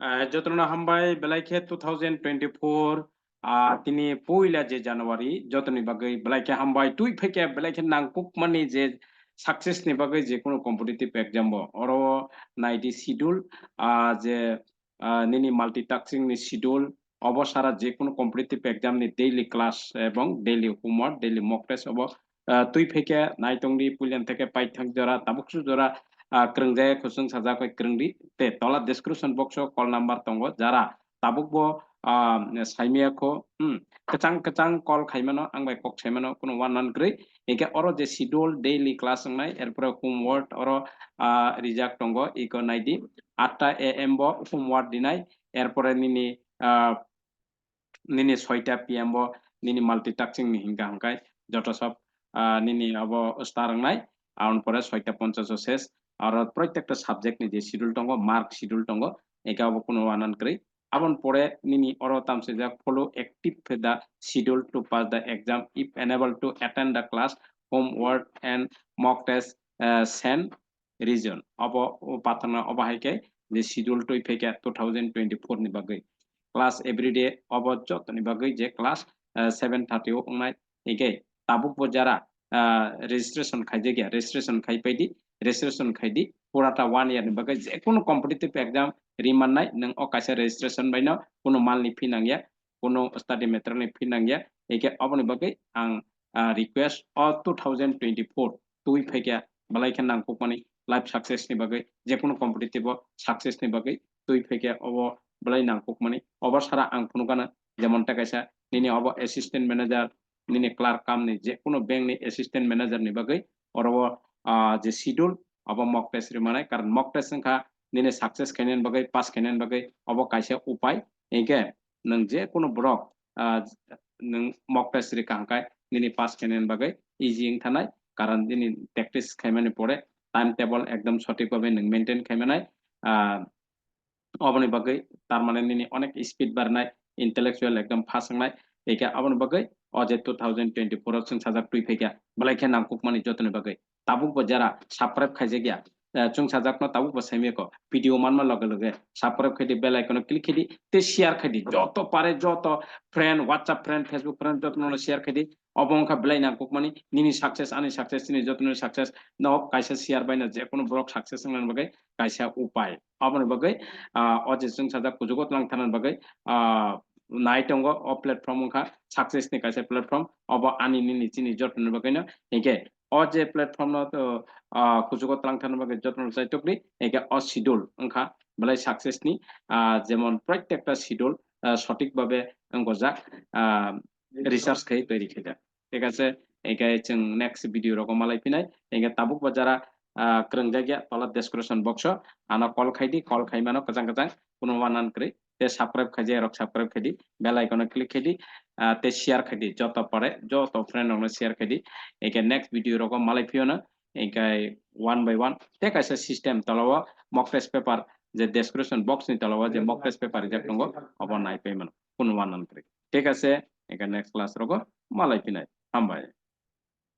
যতনা হামবাय बेलायखे 2024 তিনি পয়লা যে জানুয়ারি যতনি বাगै बेलायखे हामबाय তুই ফেকে बेलायखे नांपुक माने যে সাকসেস नि बागै যে কোনো কম্পিটিটিভ एग्जाम bo oro নাইটি শিডিউল যে নিনি মাল্টিটাস্কিং ni শিডিউল অবসারা যে কোনো competitive exam ni daily class এবং daily homework daily mock test অব তুই ফেকে নাইতংনি পুলিয়ান থেকে পাইথাং জরা তাবুকসু জরা krungjaya khusung sajakoi krungdi te tola description box o call number tongo jara tabukbo saimiako kecang kecang call khaimano angbai kok saimano kono one on grei eke oro je schedule daily class ngai erpore homework oro rijak tongo iko naidi 8 am bo homework dinai erpore nini nini 6 pm bo nini multitasking ni hingka hangkai joto sob nini abo starang nai aun pore 6:50 শেষ আর প্রত্যেকটা subject নি যে schedule টঙ্গ mark schedule টঙ্গ একা of কোনো ওয়ানান করে আবন পরে নিনি অর তামসে যা follow active the schedule to pass the exam if enable to attend the class homework and mock test সেন রিজন অব পাথনা অবাহাইকে যে শিডিউল টু ফেকে 2024 নি বাগৈ ক্লাস এভরিডे অব যতনি বাগৈ যে ক্লাস 7:30 ও নাই একে তাবুক যারা রেজিস্ট্রেশন খাইজে গিয়া registration খাইপাইদি registration khaidi purata 1 year ni bagai je kono competitive exam rimanai nang okaisa registration baino kono malni fee nangya kono study material ni fee nangya eke oboni bagai ang request all 2024 tui phekya balai khan nang pokmani life success ni bagai je kono competitive success ni bagai tui phekya obo balai nang pokmani obar sara ang kono kana jemon takaisa nini obo assistant manager nini clerk kam ni je kono bank ni assistant manager ni bagai orobo যে schedule অব mock test রিমানাय কারণ mock test সংখা নিনে success খাইনেন বাগै pass খাইনেন বাগै অব কাইসা উপায় একে নং যে কোনো ব্রক নং মক টেস্ট রি কাংকাय নিনে পাস খাইনেন বাগै ইজি ইং থানাय কারণ দিনি প্র্যাকটিস খাইমানে পড়ে টাইম টেবল একদম সঠিকভাবে নং মেইনটেইন খাইমানাय অবনি বাগै তার মানে নিনি অনেক স্পিড বাড়নাय ইন্টেলেকচুয়াল একদম ফাস্ট সংনাय একে অবনি বাগै অজে 2024 जों साजाक तुइ फैया बलायखे नामकुक मानि जतने बागै ताबुक बजारा साबस्क्राइब खाइजे गया जों साजाकनो ताबुक बसाइमेको भिडियो मानमा लगे लगे साबस्क्राइब खाइदि बेल आइकन क्लिक खाइदि ते शेयर खाइदि जत पारे जत friend WhatsApp friend Facebook friend जतनो शेयर खाइदि अबंखा बेलाय नामकुक मानि निनि सक्सेस आनि सक्सेस नि जतनो सक्सेस न काइसा शेयर बायना जे कोनो ब्लग सक्सेस नन बागै काइसा उपाय अबन बागै अजे जों साजाक कुजुगत लांथानन बागै नाइटंगो अ प्लेटफर्म खा सक्सेस नि काइसा प्लेटफर्म अब आनि निनि चिनि जतन बगैनो एके अ जे प्लेटफर्म न तो कुजुगत लांथान बगै जतन जायतकनि एके अ शिड्यूल ओंखा बलाय सक्सेस नि जेमन प्रत्येकटा शिड्यूल সঠিক ভাবে গজা রিসার্চ খাই তৈরি খেদা ঠিক আছে একে जों নেক্সট ভিডিও রকম মালাই ফিনাই একে তাবুক বাজারা krengjagia tola description box ana call khaidi call khaimano kajang kajang kuno wanan kre te subscribe khaje rok subscribe khadi bell icon click khadi te share khadi joto pare joto friend ono share khadi eke next video rokom malai fiona eke one by one te kaisa system tolawa mock test paper je description box ni tolawa je mock test paper je tongo obon nai payment kuno wanan kre ঠিক আছে eke next class rogo malai finai hambai